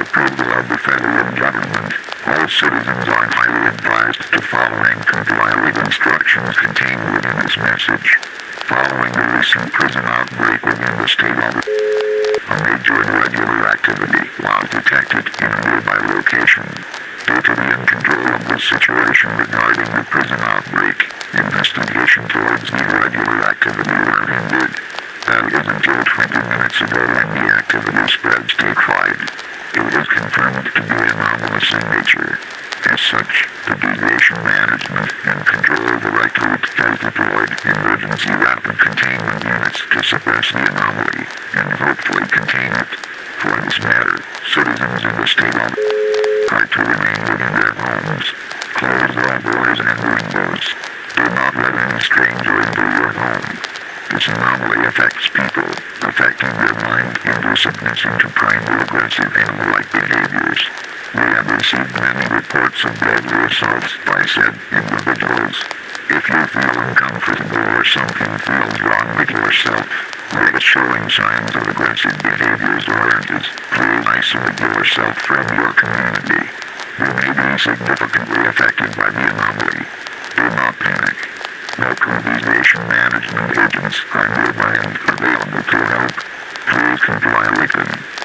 approval of the federal government, all citizens are highly advised to follow and comply with instructions contained within this message. Following the recent prison outbreak within the state of a major irregular activity was detected in a nearby location. Due to the uncontrol of the situation regarding the prison outbreak, investigation towards the irregular activity were hindered. That is until 20 minutes ago when the activity spread statewide. It is confirmed to be anomalous in nature. As such, the Deviation Management and Control Directorate has deployed emergency rapid containment units to suppress the anomaly and hopefully contain it. For this matter, citizens in the state of are to remain within their homes. Close all doors and windows. Do not let any stranger into your home. This anomaly affects people, affecting their mind, induciveness into primal aggressive animal-like behaviors. We have received many reports of deadly assaults by said individuals. If you feel uncomfortable or something feels wrong with yourself, or is showing signs of aggressive behaviors or urges, please isolate yourself from your community. You may be significantly affected by the anomaly. Do not panic. Local deviation management agents are nearby and available to help. Please comply with them.